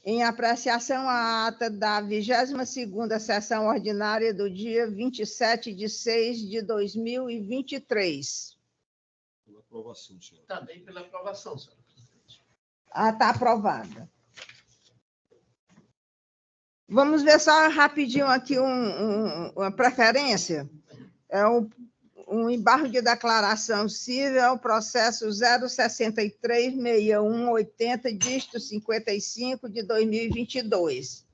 Em apreciação à ata da 22ª sessão ordinária do dia 27/6/2023. Pela aprovação, senhora. Também pela aprovação, senhora presidente. Está aprovada. Vamos ver só rapidinho aqui uma preferência. É um embargo de declaração civil, processo 0636180, dígito 55 de 2022.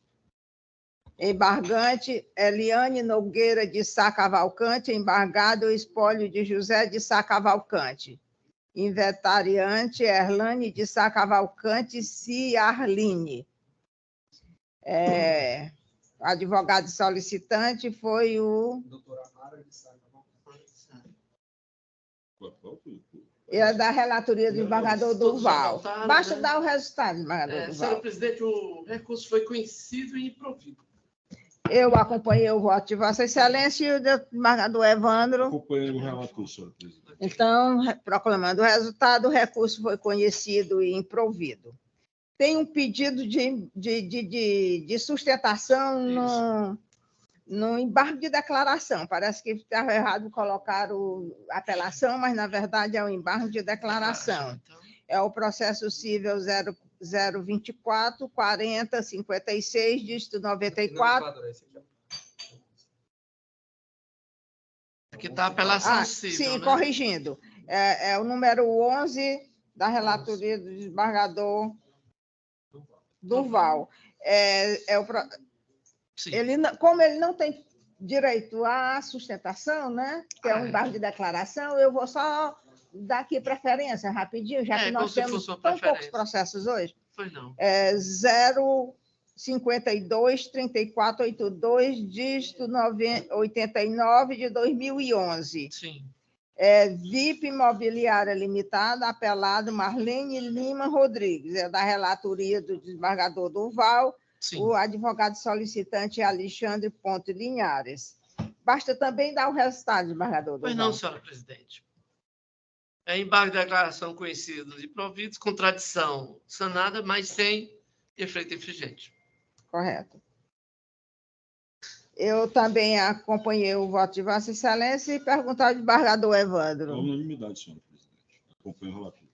Embargante Eliane Nogueira de Sá Cavalcante, embargado o espólio de José de Sá Cavalcante. Inventariante Erlane de Sá Cavalcante Ciarline. Advogado solicitante foi o... Doutora Amara de Sá Cavalcante. É da relatoria do embargador Durval. Basta dar o resultado, embargador Durval. Senhora presidente, o recurso foi conhecido e provido. Eu acompanhei o voto de Vossa Excelência e o embargador Evandro. Acompanhei o relator, senhora presidente. Então, proclamando o resultado, o recurso foi conhecido e improvido. Tem um pedido de sustentação no embargo de declaração. Parece que estava errado colocar a apelação, mas, na verdade, é o embargo de declaração. É o processo cível 024 40 56, dígito 94. Aqui está a apelação civil, sim, né? corrigindo. É o número 11 da relatoria do desembargador Durval. Como ele não tem direito à sustentação, né, que é um embargo de declaração, eu vou só dar aqui preferência rapidinho, já que nós temos tão poucos processos hoje. Pois não. 052 3482, dígito 89 de 2011. Sim. VIP Imobiliária Limitada, apelado Marlene Lima Rodrigues, é da relatoria do desembargador Durval. Sim. O advogado solicitante é Alexandre Ponte Linhares. Basta também dar o resultado, desembargador Durval. Pois não, senhora presidente. É embargo de declaração conhecidos e providos, contradição sanada, mas sem efeito infringente. Correto. Eu também acompanhei o voto de Vossa Excelência e perguntar ao desembargador Evandro. Unanimidade, senhora presidente. Acompanho o relator.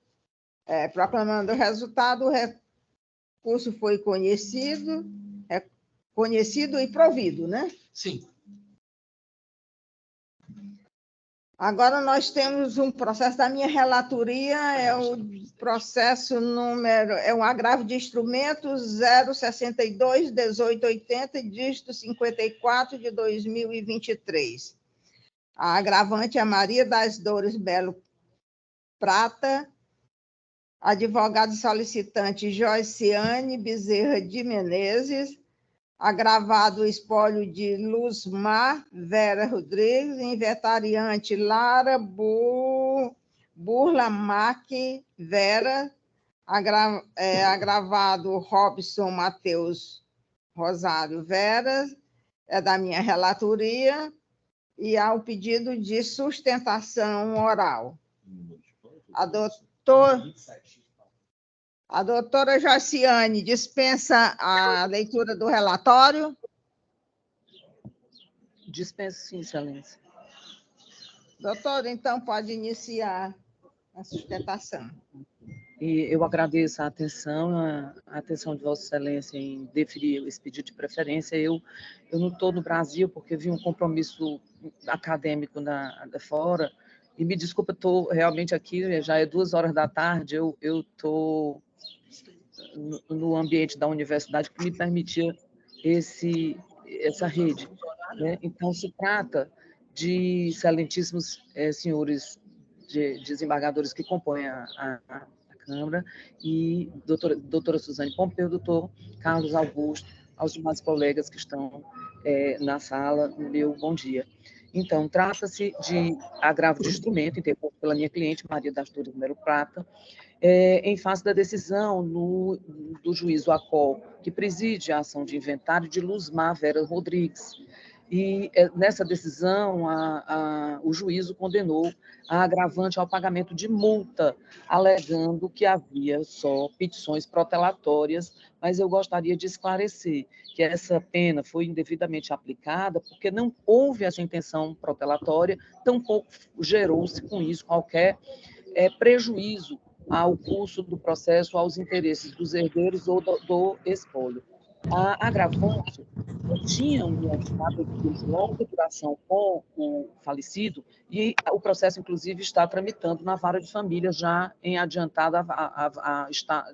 Proclamando o resultado, o recurso foi conhecido e provido, né? Sim. Agora nós temos um processo da minha relatoria, é o processo é um agravo de instrumentos 062 1880, dígito 54 de 2023. A agravante é Maria das Dores Belo Prata, advogado solicitante Joiciane Bezerra de Menezes, agravado o espólio de Luzmar Vera Rodrigues, inventariante Lara Burlamac Vera, agravado Robson Matheus Rosário Vera, é da minha relatoria, e há o pedido de sustentação oral. A doutora Joiciane dispensa a leitura do relatório? Dispenso, sim, excelência. Doutora, então pode iniciar a sustentação. E eu agradeço a atenção de Vossa Excelência em deferir esse pedido de preferência. Eu não estou no Brasil porque vi um compromisso acadêmico fora, e me desculpa, estou realmente aqui, já é 2h da tarde, eu estou no ambiente da universidade que me permitia essa rede, né? Então, se trata de excelentíssimos senhores desembargadores que compõem a Câmara, e doutora Suzane Pompeu, doutor Carlos Augusto, aos demais colegas que estão na sala, meu bom dia. Então, trata-se de agravo de instrumento interposto pela minha cliente, Maria das Dores Belo Prata, em face da decisão do juízo ACOL, que preside a ação de inventário de Luzmar Vera Rodrigues, E nessa decisão, o juízo condenou a agravante ao pagamento de multa, alegando que havia só petições protelatórias, mas eu gostaria de esclarecer que essa pena foi indevidamente aplicada porque não houve essa intenção protelatória, tampouco gerou-se com isso qualquer prejuízo ao curso do processo, aos interesses dos herdeiros ou do espólio. A agravante tinha um estado de longa duração com o falecido e o processo, inclusive, está tramitando na vara de família já em adiantada,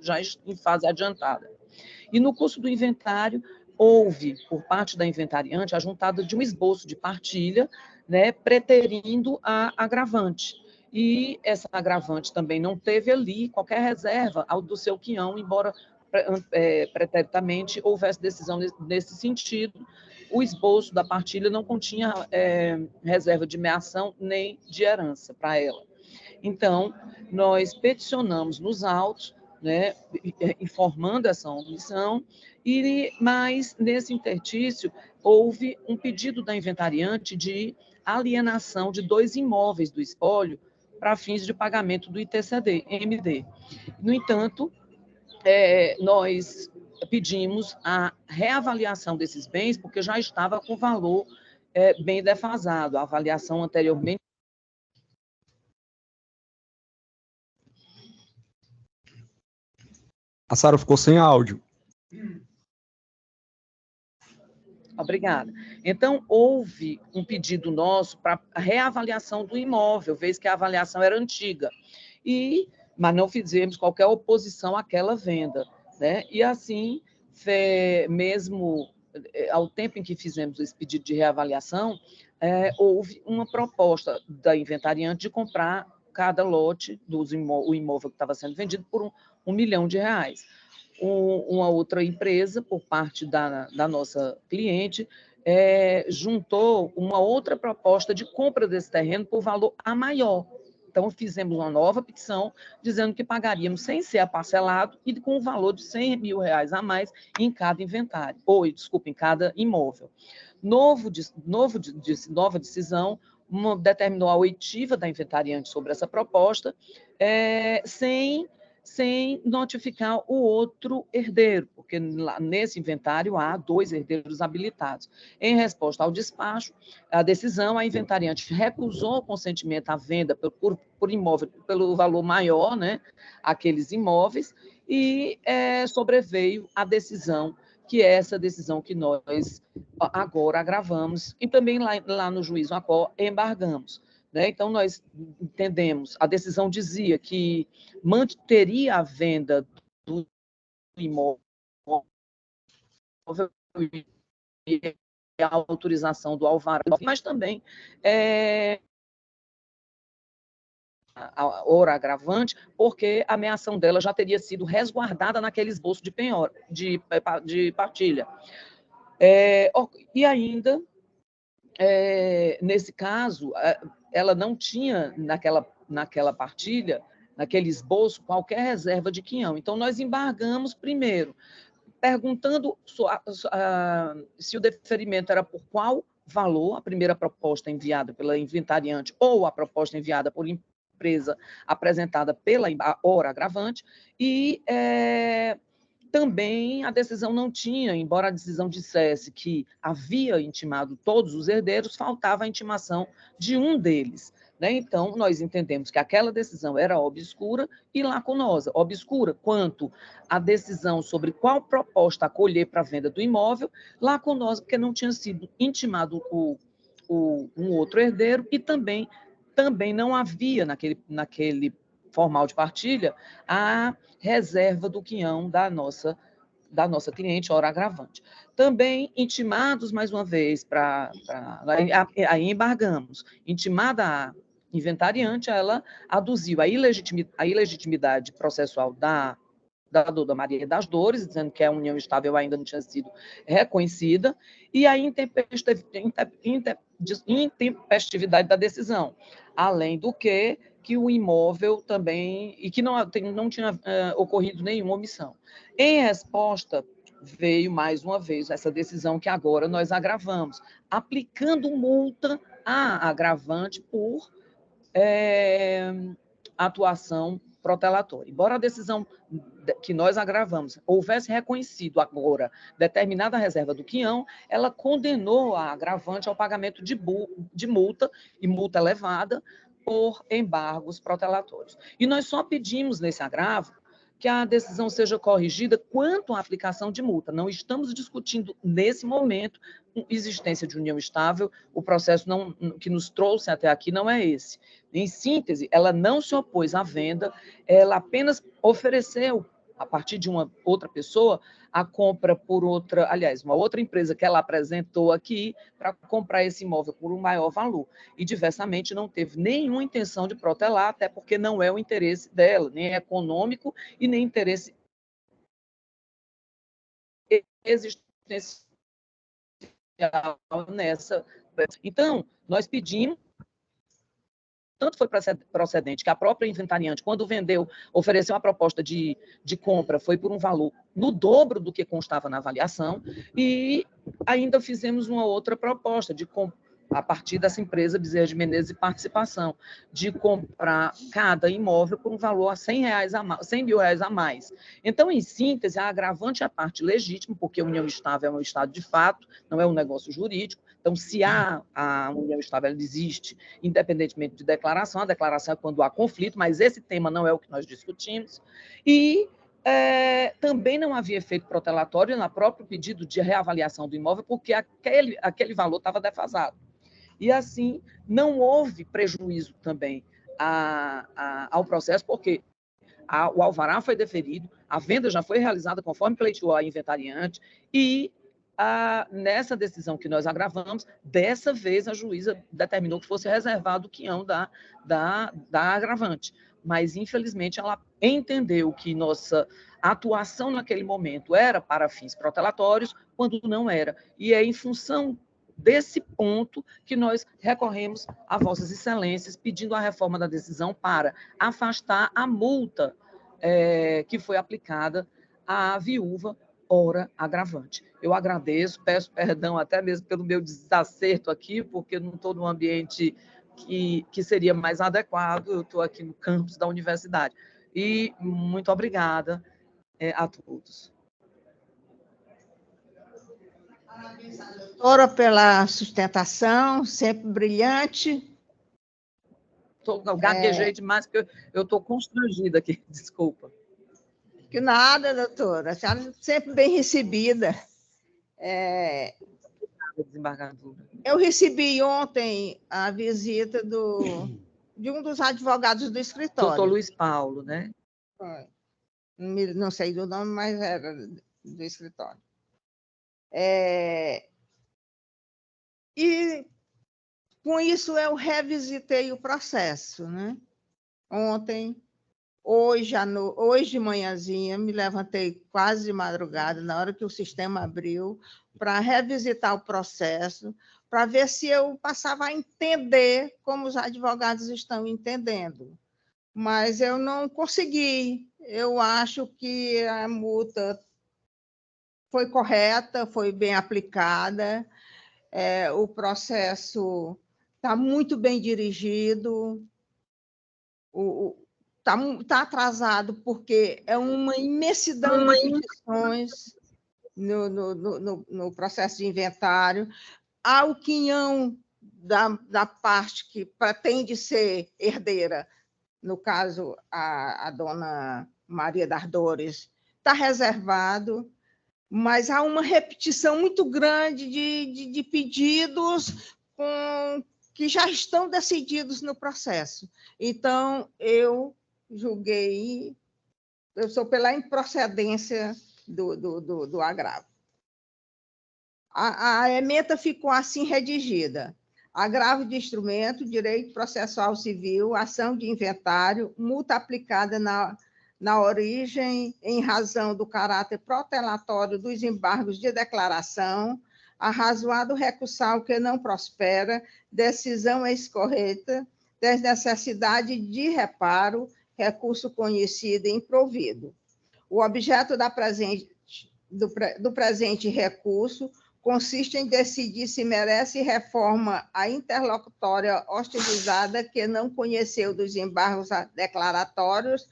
já em fase adiantada. E no curso do inventário, houve, por parte da inventariante, a juntada de um esboço de partilha, né, preterindo a agravante. E essa agravante também não teve ali qualquer reserva ao do seu quião, embora preteritamente houvesse decisão nesse sentido. O esboço da partilha não continha reserva de meação nem de herança para ela. Então, nós peticionamos nos autos, né, informando essa omissão, mas nesse interstício houve um pedido da inventariante de alienação de 2 imóveis do espólio para fins de pagamento do ITCD-MD. No entanto, nós pedimos a reavaliação desses bens, porque já estava com valor bem defasado. A avaliação anteriormente. A Sara ficou sem áudio. Obrigada. Então, houve um pedido nosso para a reavaliação do imóvel, vez que a avaliação era antiga, mas não fizemos qualquer oposição àquela venda, né? E assim, mesmo ao tempo em que fizemos esse pedido de reavaliação, houve uma proposta da inventariante de comprar cada lote o imóvel que estava sendo vendido por R$1 milhão. Uma outra empresa, por parte da nossa cliente, juntou uma outra proposta de compra desse terreno por valor a maior. Então, fizemos uma nova petição, dizendo que pagaríamos sem ser parcelado e com o valor de R$100 mil a mais em cada inventário, em cada imóvel. Nova decisão determinou a oitiva da inventariante sobre essa proposta, sem notificar o outro herdeiro, porque nesse inventário há 2 herdeiros habilitados. Em resposta ao despacho, a decisão, a inventariante recusou o consentimento à venda por imóvel pelo valor maior, né, aqueles imóveis, e sobreveio a decisão, que é essa decisão que nós agora agravamos, e também lá no juízo ACO embargamos. Né? Então, nós entendemos, a decisão dizia que manteria a venda do imóvel e a autorização do alvará, mas também a hora agravante, porque a meação dela já teria sido resguardada naquele esboço de penhora, de partilha. E ainda, nesse caso, ela não tinha, naquela partilha, naquele esboço, qualquer reserva de quinhão. Então, nós embargamos primeiro, perguntando se o deferimento era por qual valor, a primeira proposta enviada pela inventariante ou a proposta enviada por empresa apresentada pela hora agravante, e também a decisão não tinha, embora a decisão dissesse que havia intimado todos os herdeiros, faltava a intimação de um deles. Né? Então, nós entendemos que aquela decisão era obscura e lacunosa. Obscura quanto à decisão sobre qual proposta acolher para a venda do imóvel, lacunosa porque não tinha sido intimado um outro herdeiro e também não havia naquele formal de partilha a reserva do quinhão da nossa cliente, hora agravante. Também intimados, mais uma vez, aí embargamos. Intimada a inventariante, ela aduziu a ilegitimidade processual da Dona Maria das Dores, dizendo que a união estável ainda não tinha sido reconhecida, e a intempestividade da decisão, além do que o imóvel também, e que não tinha ocorrido nenhuma omissão. Em resposta, veio mais uma vez essa decisão que agora nós agravamos, aplicando multa à agravante por atuação protelatória. Embora a decisão que nós agravamos houvesse reconhecido agora determinada reserva do quinhão, ela condenou a agravante ao pagamento de multa, e multa elevada, por embargos protelatórios. E nós só pedimos nesse agravo que a decisão seja corrigida quanto à aplicação de multa. Não estamos discutindo, nesse momento, existência de união estável, o processo que nos trouxe até aqui não é esse. Em síntese, ela não se opôs à venda, ela apenas ofereceu, a partir de uma outra pessoa, a compra por outra, aliás, uma outra empresa que ela apresentou aqui para comprar esse imóvel por um maior valor. E, diversamente, não teve nenhuma intenção de protelar, até porque não é o interesse dela, nem econômico e nem interesse existencial nessa. Então, nós pedimos, tanto foi procedente que a própria inventariante, quando vendeu, ofereceu uma proposta de compra, foi por um valor no dobro do que constava na avaliação, e ainda fizemos uma outra proposta de a partir dessa empresa Bezerra de Menezes e Participação, de comprar cada imóvel por um valor a R$100 mil a mais. Então, em síntese, a agravante é a parte legítima, porque a união estável é um estado de fato, não é um negócio jurídico. Então, se a união estável ela existe, independentemente de declaração, a declaração é quando há conflito, mas esse tema não é o que nós discutimos. E também não havia efeito protelatório no próprio pedido de reavaliação do imóvel, porque aquele valor estava defasado. E, assim, não houve prejuízo também ao processo, porque o alvará foi deferido, a venda já foi realizada conforme pleiteou a inventariante, e nessa decisão que nós agravamos, dessa vez a juíza determinou que fosse reservado o quinhão da agravante. Mas, infelizmente, ela entendeu que nossa atuação naquele momento era para fins protelatórios, quando não era. E é em função desse ponto que nós recorremos a Vossas Excelências, pedindo a reforma da decisão para afastar a multa que foi aplicada à viúva ora agravante. Eu agradeço, peço perdão até mesmo pelo meu desacerto aqui, porque não estou num ambiente que seria mais adequado, eu estou aqui no campus da universidade. E muito obrigada a todos. Parabéns à doutora pela sustentação, sempre brilhante. Eu gaguejei demais, porque eu estou constrangida aqui, desculpa. Que nada, doutora, a senhora é sempre bem recebida. Desembargadora. Eu recebi ontem a visita de um dos advogados do escritório. Doutor Luiz Paulo, né? Não sei do nome, mas era do escritório. E, com isso, eu revisitei o processo, né? Ontem, hoje de manhãzinha, me levantei quase de madrugada, na hora que o sistema abriu, para revisitar o processo, para ver se eu passava a entender como os advogados estão entendendo. Mas eu não consegui. Eu acho que a multa foi correta, foi bem aplicada, o processo está muito bem dirigido, está atrasado porque é uma imensidão de petições no processo de inventário. Há o quinhão da parte que pretende ser herdeira, no caso, a dona Maria das Dores, está reservado, mas há uma repetição muito grande de pedidos que já estão decididos no processo. Então, eu julguei, eu sou pela improcedência do agravo. A ementa ficou assim redigida: agravo de instrumento, direito processual civil, ação de inventário, multa aplicada na origem em razão do caráter protelatório dos embargos de declaração, arrazoado recursal que não prospera, decisão escorreta, desnecessidade de reparo, recurso conhecido e improvido. O objeto da presente do presente recurso consiste em decidir se merece reforma a interlocutória hostilizada que não conheceu dos embargos declaratórios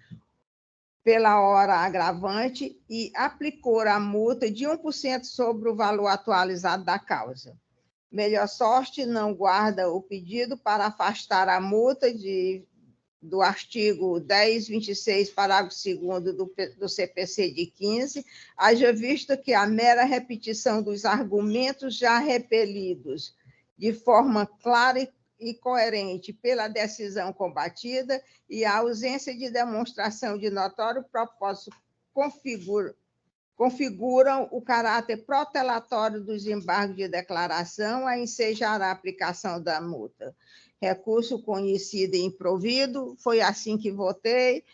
pela hora agravante e aplicou a multa de 1% sobre o valor atualizado da causa. Melhor sorte não guarda o pedido para afastar a multa do artigo 1026, parágrafo 2º do CPC de 15, haja visto que a mera repetição dos argumentos já repelidos de forma clara e coerente pela decisão combatida e a ausência de demonstração de notório propósito configuram o caráter protelatório dos embargos de declaração a ensejar a aplicação da multa. Recurso conhecido e improvido, foi assim que votei,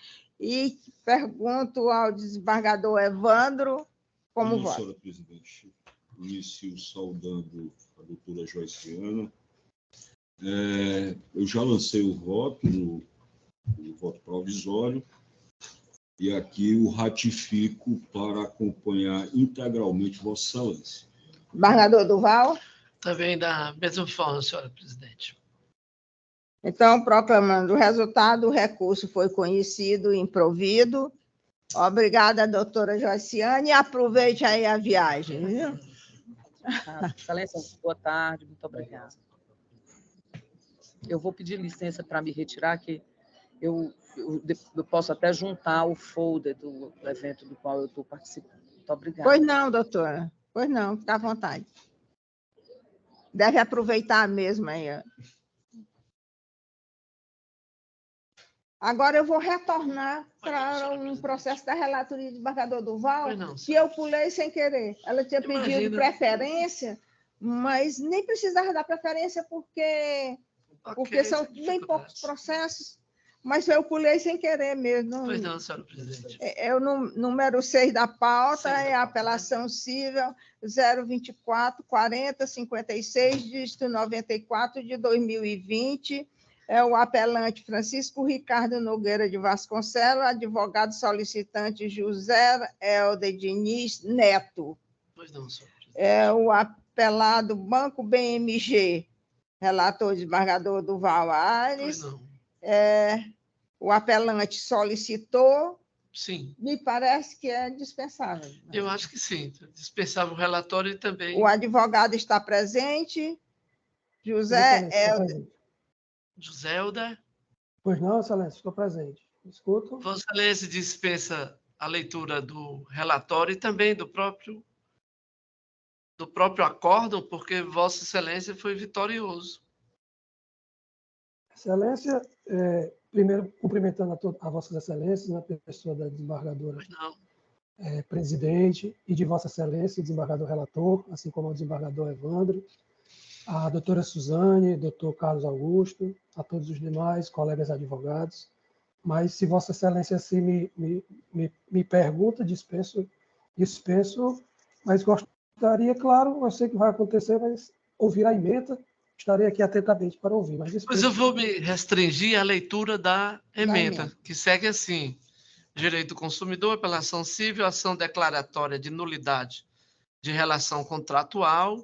e pergunto ao desembargador Evandro como Não, vota. senhora presidente, inicio saudando a doutora Joiciana. Eu já lancei o voto, no voto provisório, e aqui o ratifico para acompanhar integralmente Vossa Excelência. Desembargador Duval? Também da mesma forma, senhora presidente. Então, proclamando o resultado, o recurso foi conhecido e improvido. Obrigada, doutora Joiciane, e aproveite aí a viagem, viu? Excelência, boa tarde, muito obrigada. Eu vou pedir licença para me retirar, que eu posso até juntar o folder do evento do qual eu estou participando. Muito obrigada. Pois não, doutora. Pois não, fica à vontade. Deve aproveitar mesmo aí. Agora eu vou retornar para um processo da relatoria do desembargador Duval, que eu pulei sem querer. Ela tinha pedido preferência, mas nem precisava dar preferência porque são bem poucos processos, mas eu pulei sem querer mesmo. Pois não, senhora presidente. É o número 6 da pauta, é a apelação civil 024-40-56, dígito 94 de 2020, é o apelante Francisco Ricardo Nogueira de Vasconcelos, advogado solicitante José Helder Diniz Neto. Pois não, senhora presidente. É o apelado Banco BMG, relator desembargador Duval Aires. Pois não. O apelante solicitou. Sim. Me parece que é dispensável. Eu acho que sim. Dispensável o relatório e também... O advogado está presente. José Helder. José Helder. Pois não, Excelência, estou presente. Escuto. Vossa Excelência dispensa a leitura do relatório e também do próprio acórdão, porque Vossa Excelência foi vitorioso. Excelência, primeiro cumprimentando a Vossas Excelências, na pessoa da desembargadora presidente e de Vossa Excelência, desembargador relator, assim como o desembargador Evandro, a doutora Suzane, doutor Carlos Augusto, a todos os demais colegas advogados. Mas, se Vossa Excelência assim me pergunta, dispenso, mas gostaria, claro, eu sei que vai acontecer, mas ouvir a emenda, estarei aqui atentamente para ouvir. Pois eu vou me restringir à leitura da emenda, que segue assim: direito do consumidor, apelação civil, ação declaratória de nulidade de relação contratual,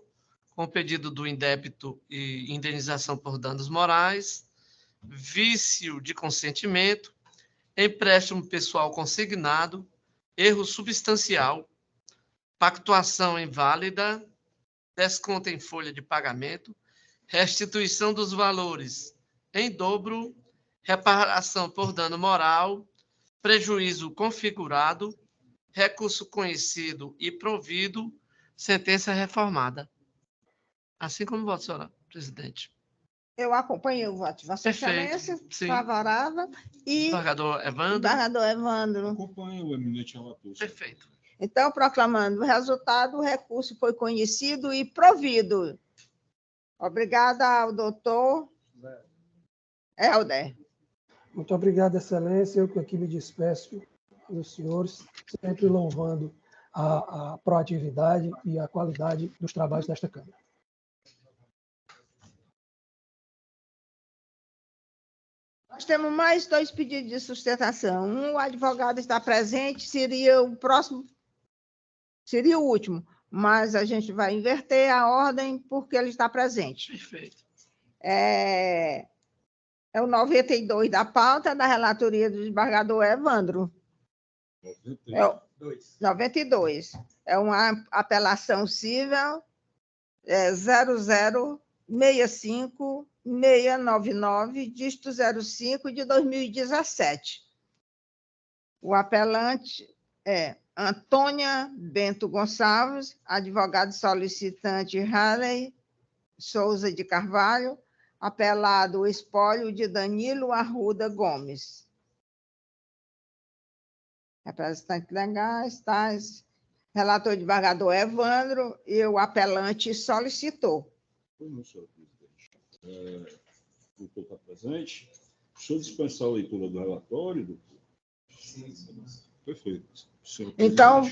com pedido do indébito e indenização por danos morais, vício de consentimento, empréstimo pessoal consignado, erro substancial, pactuação inválida, desconto em folha de pagamento, restituição dos valores em dobro, reparação por dano moral, prejuízo configurado, recurso conhecido e provido, sentença reformada. Assim como voto, senhora presidente. Eu acompanhei o voto de Vossa Excelência, favorável. E desembargador Evandro. Desembargador Evandro. Acompanho o eminente relator. Perfeito. Então, proclamando o resultado, o recurso foi conhecido e provido. Obrigada ao doutor Helder. Muito obrigado, Excelência. Eu aqui me despeço dos senhores, sempre louvando a proatividade e a qualidade dos trabalhos desta Câmara. Nós temos mais 2 pedidos de sustentação. Um, o advogado está presente, seria o próximo Seria o último, mas a gente vai inverter a ordem porque ele está presente. Perfeito. É o 92 da pauta da relatoria do desembargador Evandro. 92. É uma apelação civil 0065699, dígito 05 de 2017. O apelante é Antônia Bento Gonçalves, advogado solicitante Harley Souza de Carvalho, apelado o espólio de Danilo Arruda Gomes. Representante legais, tais, relator desembargador Evandro e o apelante solicitou. Não, senhor presidente. O doutor está presente? Deixa eu dispensar a leitura do relatório, doutor. Sim. Perfeito. Senhor então,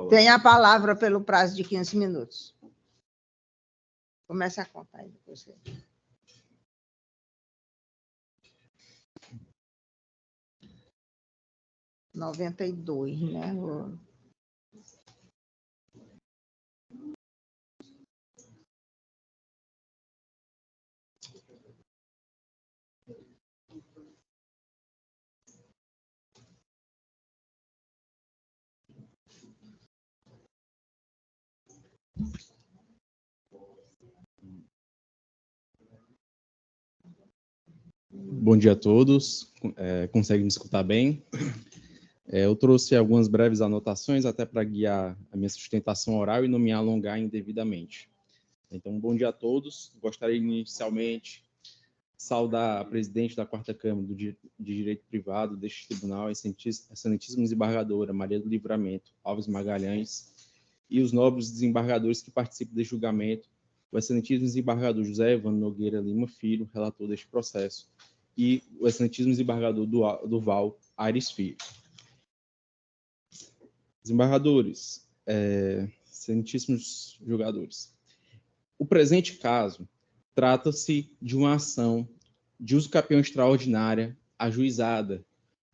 tem a palavra pelo prazo de 15 minutos. Comece a contar aí depois. 92, né? Bom dia a todos. Consegue me escutar bem? Eu trouxe algumas breves anotações até para guiar a minha sustentação oral e não me alongar indevidamente. Então, bom dia a todos. Gostaria inicialmente de saudar a presidente da 4ª Câmara de Direito Privado deste tribunal, a excelentíssima desembargadora Maria do Livramento Alves Magalhães, e os nobres desembargadores que participam deste julgamento, o excelentíssimo desembargador José Evandro Nogueira Lima Filho, relator deste processo, e o excelentíssimo desembargador Duval Aires Filho. Desembargadores, excelentíssimos julgadores, o presente caso trata-se de uma ação de uso capião extraordinária ajuizada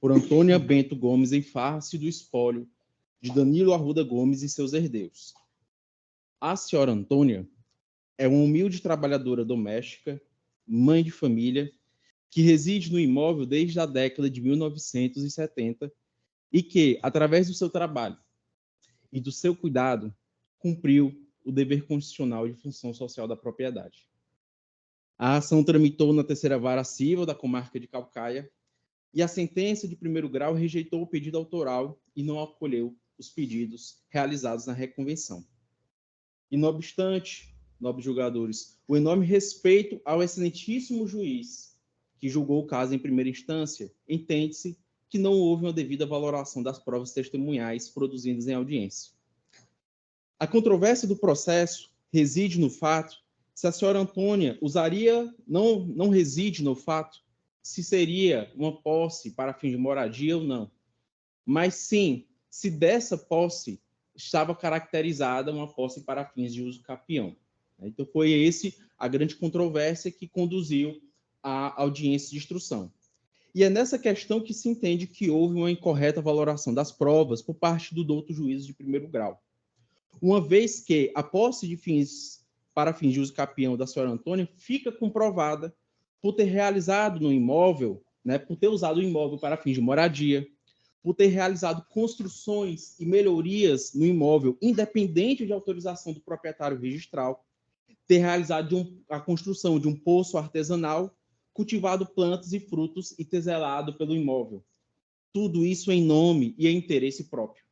por Antônia Bento Gomes em face do espólio de Danilo Arruda Gomes e seus herdeiros. A senhora Antônia é uma humilde trabalhadora doméstica, mãe de família, que reside no imóvel desde a década de 1970 e que, através do seu trabalho e do seu cuidado, cumpriu o dever constitucional de função social da propriedade. A ação tramitou na 3ª Vara Civil da Comarca de Caucaia e a sentença de 1º grau rejeitou o pedido autoral e não acolheu os pedidos realizados na reconvenção. E, não obstante, nobres julgadores, o enorme respeito ao excelentíssimo juiz que julgou o caso em primeira instância, entende-se que não houve uma devida valoração das provas testemunhais produzidas em audiência. A controvérsia do processo reside no fato se a senhora Antônia usaria, não reside no fato se seria uma posse para fins de moradia ou não, mas sim se dessa posse estava caracterizada uma posse para fins de uso capião. Então foi esse a grande controvérsia que conduziu à audiência de instrução. E é nessa questão que se entende que houve uma incorreta valoração das provas por parte do douto juiz de 1º grau. Uma vez que a posse de para fins de uso capião da senhora Antônia fica comprovada por ter realizado no imóvel, por ter usado o imóvel para fins de moradia, por ter realizado construções e melhorias no imóvel independente de autorização do proprietário registral, ter realizado a construção de um poço artesanal, cultivado plantas e frutos e ter zelado pelo imóvel. Tudo isso em nome e em interesse próprio.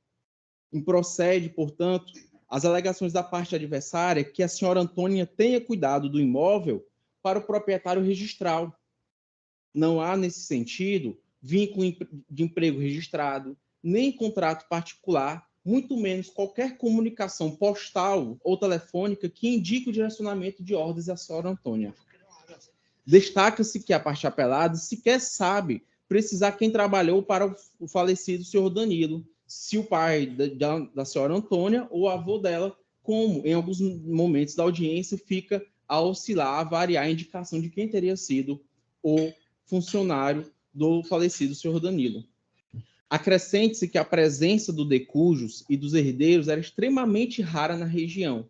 Improcede, portanto, as alegações da parte adversária que a senhora Antônia tenha cuidado do imóvel para o proprietário registral. Não há, nesse sentido, vínculo de emprego registrado, nem contrato particular, muito menos qualquer comunicação postal ou telefônica que indique o direcionamento de ordens à senhora Antônia. Destaca-se que a parte apelada sequer sabe precisar quem trabalhou para o falecido senhor Danilo, se o pai da senhora Antônia ou o avô dela, como em alguns momentos da audiência fica a oscilar, a variar a indicação de quem teria sido o funcionário do falecido senhor Danilo. Acrescente-se que a presença do decujus e dos herdeiros era extremamente rara na região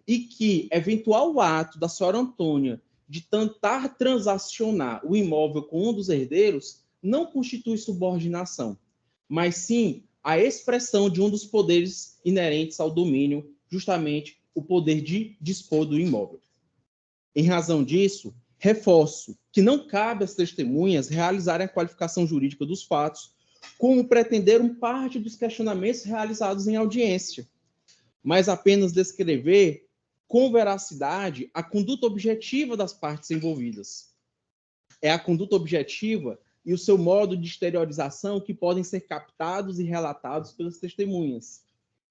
e que eventual ato da senhora Antônia de tentar transacionar o imóvel com um dos herdeiros não constitui subordinação, mas sim a expressão de um dos poderes inerentes ao domínio, justamente o poder de dispor do imóvel. Em razão disso, reforço que não cabe às testemunhas realizarem a qualificação jurídica dos fatos, como pretenderam parte dos questionamentos realizados em audiência, mas apenas descrever com veracidade a conduta objetiva das partes envolvidas. É a conduta objetiva e o seu modo de exteriorização que podem ser captados e relatados pelas testemunhas.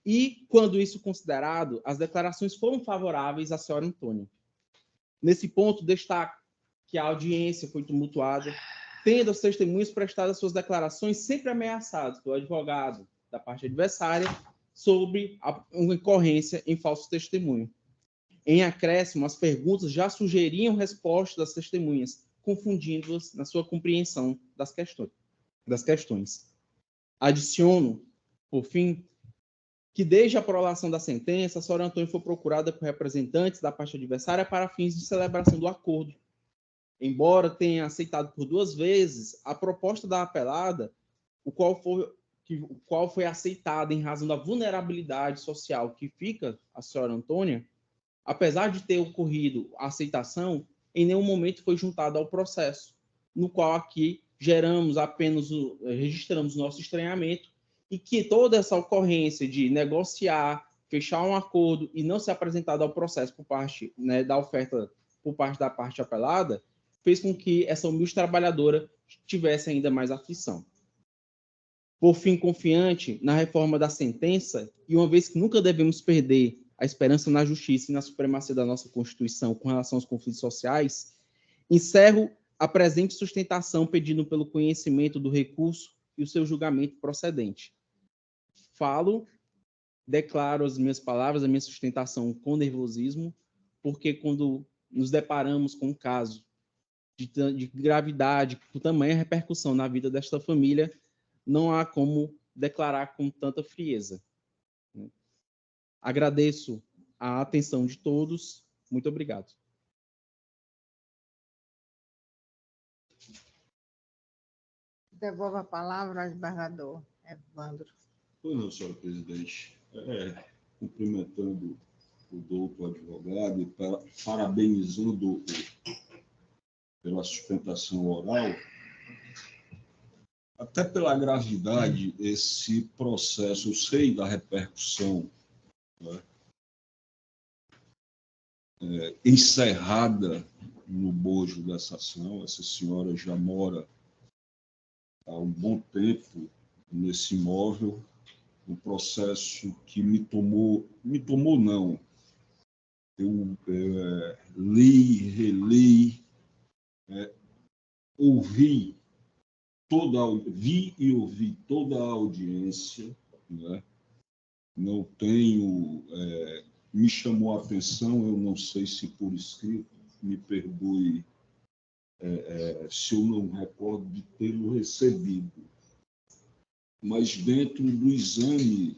E, quando isso considerado, as declarações foram favoráveis à senhora Antônia. Nesse ponto, destaco que a audiência foi tumultuada, tendo as testemunhas prestado as suas declarações sempre ameaçadas pelo advogado da parte adversária sobre uma incorrência em falso testemunho. Em acréscimo, as perguntas já sugeriam respostas das testemunhas, confundindo-as na sua compreensão das questões. Adiciono, por fim, que desde a prolação da sentença, a senhora Antônia foi procurada por representantes da parte adversária para fins de celebração do acordo. Embora tenha aceitado por 2 vezes a proposta da apelada, o qual foi aceitada em razão da vulnerabilidade social que fica a senhora Antônia, apesar de ter ocorrido a aceitação, em nenhum momento foi juntada ao processo, no qual aqui registramos nosso estranhamento, e que toda essa ocorrência de negociar, fechar um acordo e não ser apresentado ao processo por parte, né, da oferta por parte da parte apelada, fez com que essa humilde trabalhadora tivesse ainda mais aflição. Por fim, confiante na reforma da sentença, e uma vez que nunca devemos perder a esperança na justiça e na supremacia da nossa Constituição com relação aos conflitos sociais, encerro a presente sustentação pedindo pelo conhecimento do recurso e o seu julgamento procedente. Declaro as minhas palavras, a minha sustentação com nervosismo, porque quando nos deparamos com um caso de gravidade, com tamanha repercussão na vida desta família, não há como declarar com tanta frieza. Agradeço a atenção de todos. Muito obrigado. Devolvo a palavra ao desembargador Evandro. Pois não, senhora presidente. Cumprimentando o doutor advogado e parabenizando pela sustentação oral, até pela gravidade, esse processo, eu sei da repercussão, né, encerrada no bojo dessa ação. Essa senhora já mora há um bom tempo nesse imóvel, um processo que me tomou não, eu li, reli, vi e ouvi toda a audiência, né? Não tenho, me chamou a atenção, eu não sei se por escrito, me perdoe se eu não recordo de tê-lo recebido, mas dentro do exame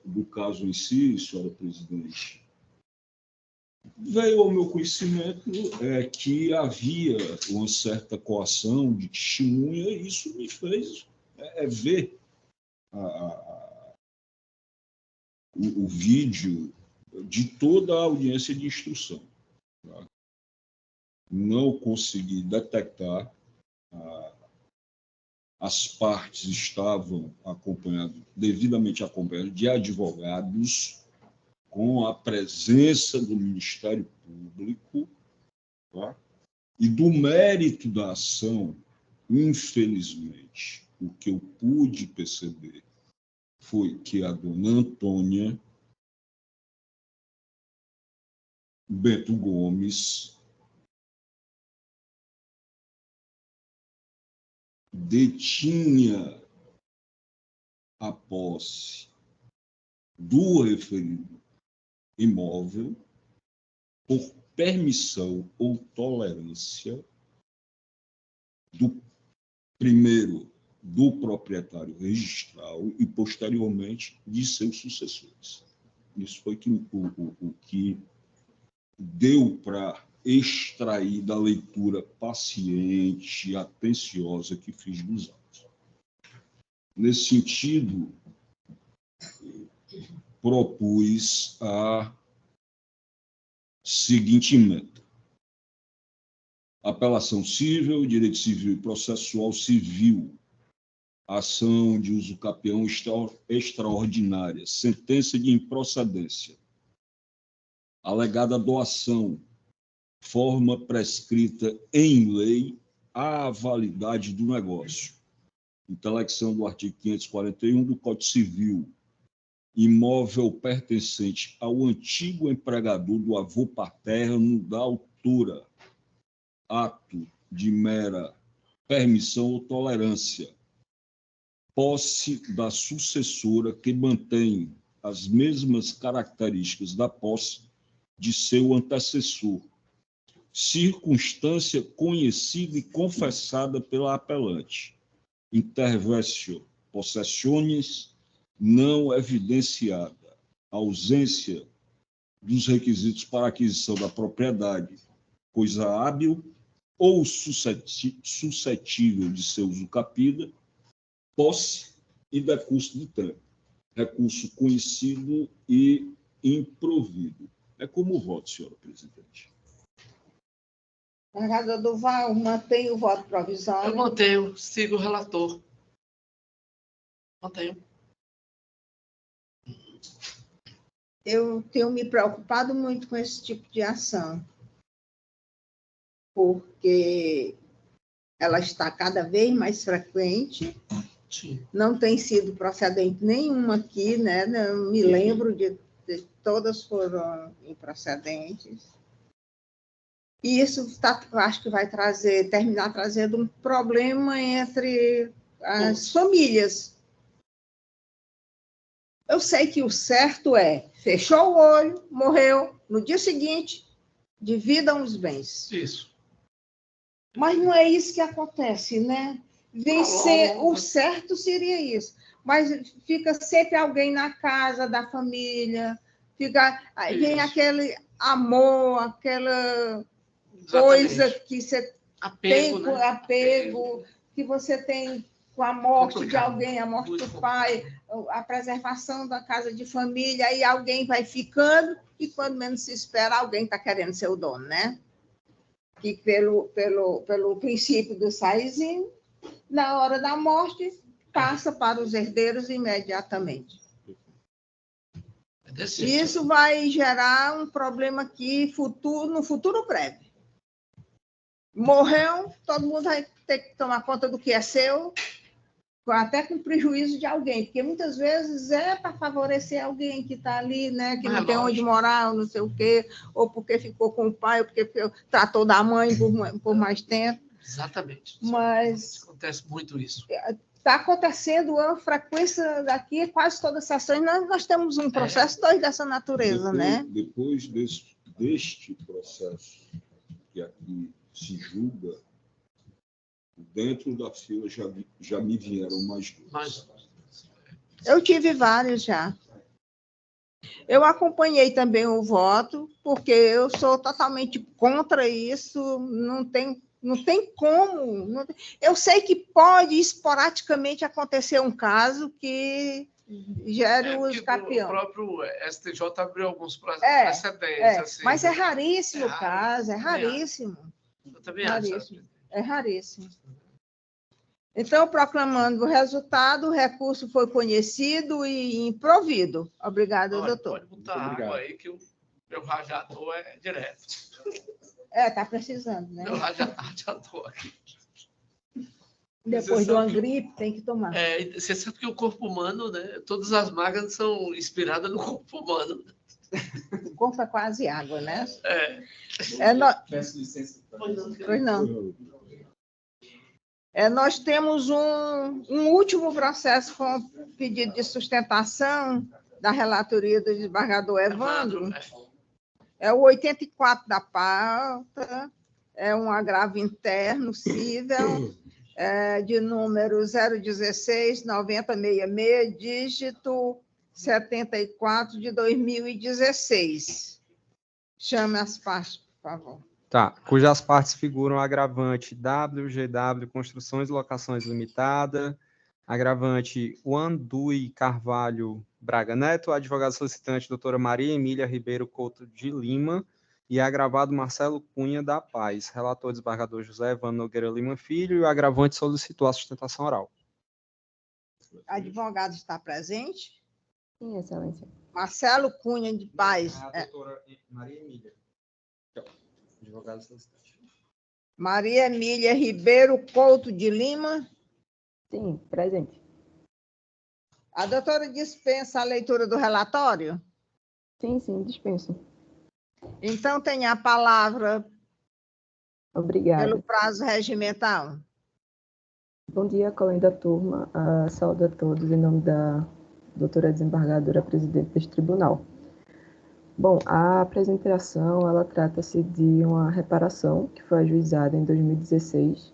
do caso em si, senhora presidente, veio ao meu conhecimento que havia uma certa coação de testemunha, e isso me fez ver o vídeo de toda a audiência de instrução. Tá? Não consegui detectar, as partes estavam devidamente acompanhadas de advogados, com a presença do Ministério Público, tá? E do mérito da ação, infelizmente, o que eu pude perceber foi que a dona Antônia Bento Gomes detinha a posse do referido imóvel por permissão ou tolerância do primeiro do proprietário registral e, posteriormente, de seus sucessores. Isso foi o que deu para extrair da leitura paciente, atenciosa que fiz dos autos. Nesse sentido, propus a seguinte emenda: apelação civil, direito civil e processual civil, ação de uso capião extraordinária, sentença de improcedência, alegada doação, forma prescrita em lei à validade do negócio, intelecção do artigo 541 do Código Civil, imóvel pertencente ao antigo empregador do avô paterno da autora, ato de mera permissão ou tolerância, posse da sucessora que mantém as mesmas características da posse de seu antecessor, circunstância conhecida e confessada pela apelante, interventio possessionis não evidenciada, ausência dos requisitos para aquisição da propriedade, coisa hábil ou suscetível de ser usucapida, posse e decurso de tempo, recurso conhecido e improvido. É como o voto, senhora presidente. Desembargador Duval, mantém o voto provisório? Eu mantenho, sigo o relator. Mantenho. Eu tenho me preocupado muito com esse tipo de ação, porque ela está cada vez mais frequente. Sim. Não tem sido procedente nenhuma aqui, né? Não me lembro de todas foram improcedentes. E isso acho que vai terminar trazendo um problema entre as famílias. Eu sei que o certo é, fechou o olho, morreu, no dia seguinte, dividam os bens. Isso. Mas não é isso que acontece, né? O certo seria isso. Mas fica sempre alguém na casa da família, vem aquele amor, aquela coisa que você tem, né? apego, que você tem com a morte de alguém, a morte do pai, a preservação da casa de família, aí alguém vai ficando e quando menos se espera, alguém está querendo ser o dono, né? E pelo princípio do saizinho, na hora da morte, passa para os herdeiros imediatamente. Isso vai gerar um problema aqui no futuro breve. Morreu, todo mundo vai ter que tomar conta do que é seu, até com prejuízo de alguém, porque muitas vezes é para favorecer alguém que está ali, né, que não tem onde morar, ou não sei o quê, ou porque ficou com o pai, ou porque tratou da mãe por mais tempo. Exatamente. Mas acontece muito isso. Está acontecendo uma frequência daqui, quase todas as sessões, nós temos um processo dessa natureza, né? Depois deste processo que aqui se julga, dentro da fila já me vieram mais dois. Eu tive vários já. Eu acompanhei também o voto, porque eu sou totalmente contra isso, não tem como. Eu sei que pode esporadicamente acontecer um caso que gere o uso capião. O próprio STJ abriu alguns precedentes. Assim, mas é raríssimo o caso, é raríssimo. Eu também acho. É raríssimo. Então, proclamando o resultado, o recurso foi conhecido e improvido. Obrigada, doutor. Pode botar água aí, que o meu radiador é direto. Está precisando, né? Meu radiador aqui. Depois de uma gripe, tem que tomar. Você sabe que o corpo humano, né? Todas as máquinas são inspiradas no corpo humano. O corpo é quase água, né? Peço licença. Pois não. Nós temos um último processo com pedido de sustentação da relatoria do desembargador Evandro. É o 84 da pauta, é um agravo interno cível, de número 016-9066, dígito 74 de 2016. Chame as partes, por favor. Tá, cujas partes figuram agravante WGW Construções e Locações Limitada, agravante Juan Dui Carvalho Braga Neto, advogado solicitante doutora Maria Emília Ribeiro Couto de Lima e agravado Marcelo Cunha da Paz, relator desembargador José Evandro Nogueira Lima Filho, e o agravante solicitou a sustentação oral. Advogado está presente? Sim, excelência. Marcelo Cunha de Paz. A doutora Maria Emília. Advogado solicitante. Maria Emília Ribeiro Couto de Lima. Sim, presente. A doutora dispensa a leitura do relatório? Sim, dispenso. Então, tem a palavra Obrigada. pelo prazo regimental. Bom dia, colega da turma. Saúdo a todos em nome da doutora desembargadora presidente deste tribunal. Bom, a apresentação, ela trata-se de uma reparação que foi ajuizada em 2016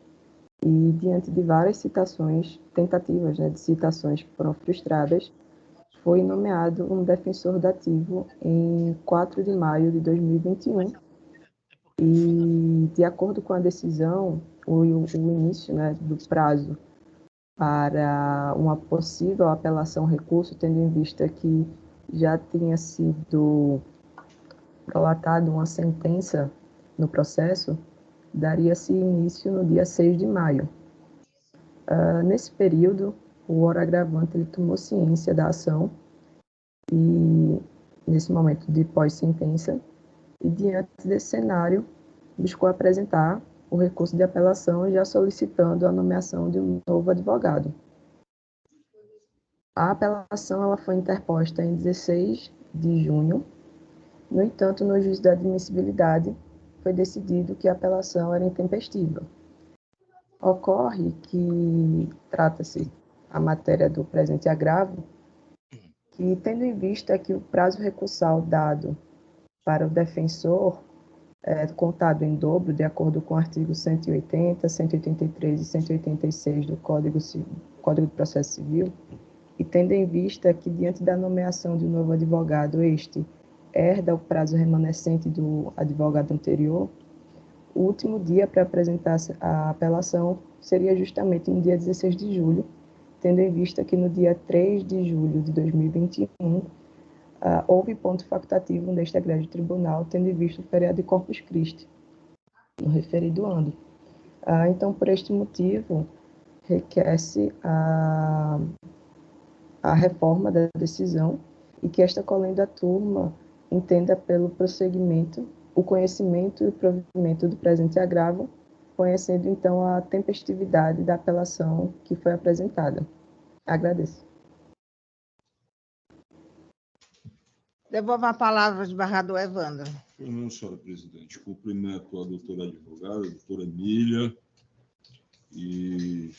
e, diante de várias citações, tentativas de citações que foram frustradas, foi nomeado um defensor dativo em 4 de maio de 2021 e, de acordo com a decisão, o início do prazo para uma possível apelação recurso, tendo em vista que já tinha sido prolatada uma sentença no processo, daria-se início no dia 6 de maio. Nesse período, o ora agravante ele tomou ciência da ação e, nesse momento de pós-sentença, e diante desse cenário, buscou apresentar o recurso de apelação, já solicitando a nomeação de um novo advogado. A apelação ela foi interposta em 16 de junho. No entanto, no juízo da admissibilidade, foi decidido que a apelação era intempestiva. Ocorre que trata-se a matéria do presente agravo, que, tendo em vista que o prazo recursal dado para o defensor é contado em dobro, de acordo com o artigo 180, 183 e 186 do Código de Processo Civil, e tendo em vista que, diante da nomeação de um novo advogado, este herda o prazo remanescente do advogado anterior, o último dia para apresentar a apelação seria justamente no dia 16 de julho, tendo em vista que no dia 3 de julho de 2021 houve ponto facultativo neste egrégio tribunal, tendo em vista o feriado de Corpus Christi, no referido ano. Então, por este motivo, requer-se a reforma da decisão e que esta colenda turma entenda pelo prosseguimento, o conhecimento e o provimento do presente agravo, conhecendo, então, a tempestividade da apelação que foi apresentada. Agradeço. Devolvo a palavra ao desembargador Evandro. Não, senhora presidente. Cumprimento a doutora advogada, a doutora Emília, e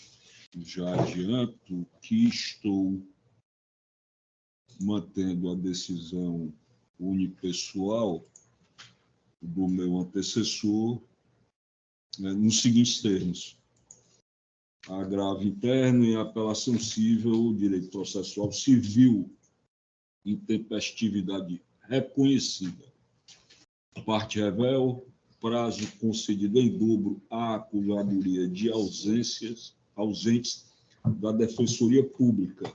já adianto que estou mantendo a decisão unipessoal do meu antecessor nos seguintes termos: agravo interno em apelação civil, direito processual civil, intempestividade reconhecida. Parte revel, prazo concedido em dobro à acusadoria de ausentes da Defensoria Pública,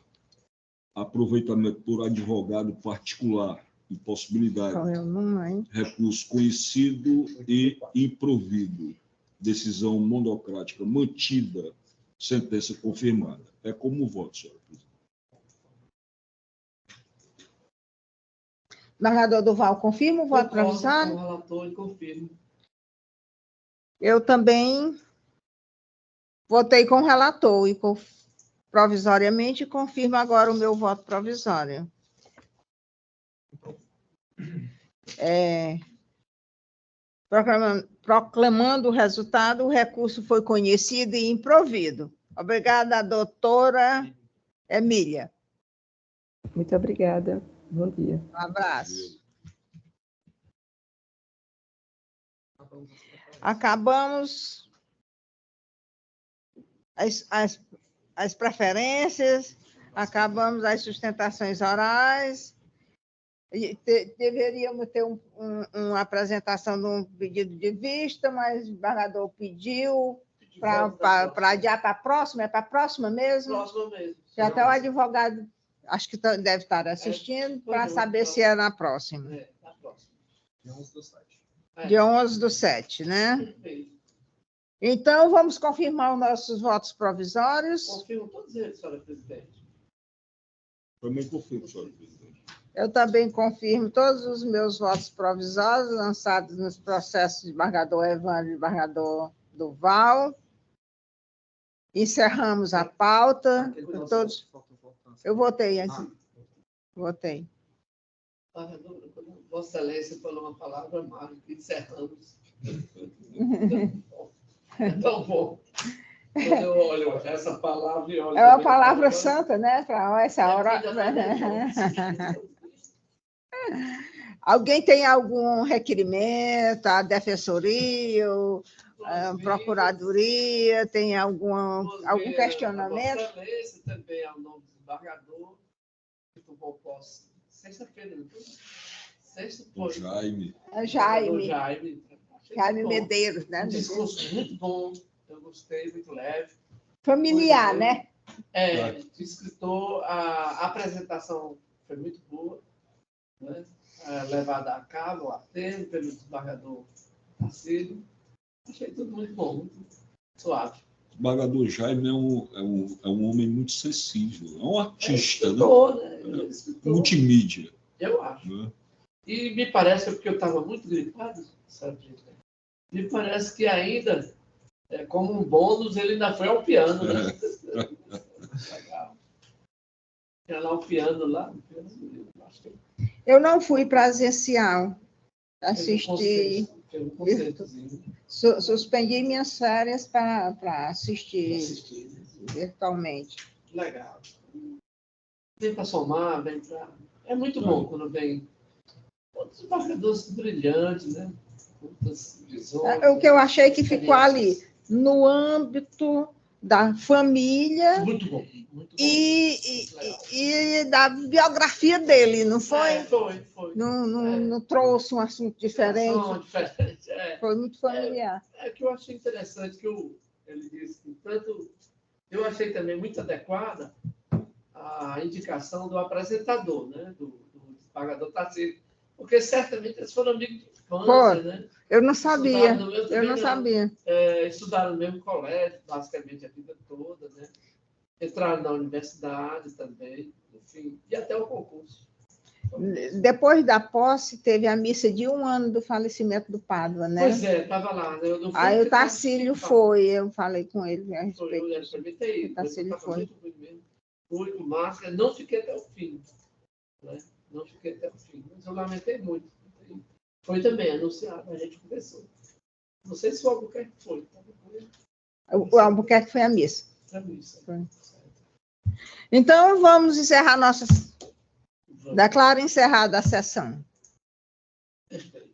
aproveitamento por advogado particular, impossibilidade, Qual é o número, hein? recurso conhecido e improvido, decisão monocrática mantida, sentença confirmada. É como voto, senhora presidente. Desembargador Duval, confirma o voto Concordo provisório? com o relator e confirmo. Eu também votei com o relator e provisoriamente confirmo agora o meu voto provisório. Proclamando o resultado, o recurso foi conhecido e improvido. Obrigada, doutora Emília. Muito obrigada. Bom dia. Um abraço. Acabamos as preferências, acabamos as sustentações orais. Deveríamos ter uma apresentação de um pedido de vista, mas o desembargador pediu para adiar para a próxima. É para a próxima mesmo? Próxima mesmo. Já até o advogado, acho que deve estar assistindo, para saber se é na próxima. Na próxima. Dia 11/7. Dia 11/7, né? Perfeito. Então, vamos confirmar os nossos votos provisórios. Confirmo todos eles, senhora presidente. Também confirmo, senhora presidente. Eu também confirmo todos os meus votos provisórios lançados nos processos de desembargador Evandro e desembargador Duval. Encerramos a pauta. Todos... Eu votei aqui. Votei. Vossa Excelência falou uma palavra mágica, encerramos. É tão bom. Quando eu olho essa palavra e olho... É uma palavra santa, né? Para essa hora. Alguém tem algum requerimento? A defensoria, a procuradoria, tem algum questionamento? Vossa Excelência também, ao nome do desembargador, que tomou posse sexta-feira, não foi? Sexta foi. Jaime. Jaime Medeiros, né? Um discurso muito bom, eu gostei, muito leve. Familiar, né? De escritor, a apresentação foi muito boa, né? Levada a cabo, a termo, pelo desembargador Tarcísio. Achei tudo muito bom, muito suave. O desembargador Jaime é um homem muito sensível, é um artista, escritor, né? Multimídia. Eu acho. Né? E me parece, porque eu estava muito gripado, sabe? Me parece que ainda, como um bônus, ele ainda foi ao piano, né? Legal. Tinha lá o piano lá. Eu não fui presencial assistir. Suspendi minhas férias para assistir virtualmente. Legal. Vem para somar, vem para... É muito bom quando vem outros embargadores brilhantes, né? Outras visões. O que eu achei que ficou ali, no âmbito da família. Muito bom. Muito bom. E da biografia dele, não foi? Foi. Não trouxe um assunto diferente. Foi muito familiar. Que eu achei interessante que ele disse que tanto... Eu achei também muito adequada a indicação do apresentador, né? Do desembargador Tarcísio, porque certamente eles foram amigos de infância, né? Eu não sabia. Estudaram no mesmo colégio, basicamente a vida toda, né? Entraram na universidade também, enfim, e até o concurso. Depois da posse, teve a missa de 1 ano do falecimento do Pádua, né? Pois estava lá. Né? Aí o Tarcílio foi, eu falei com ele a respeito. O Tarcílio foi. Fui com máscara, não fiquei até o fim. Né? Não fiquei até o fim, mas eu lamentei muito. Foi também anunciado, a gente conversou. Não sei se o Albuquerque foi. O Albuquerque foi a missa. A missa. Foi. Então, vamos encerrar nossas... Declaro encerrada a sessão. Perfeito.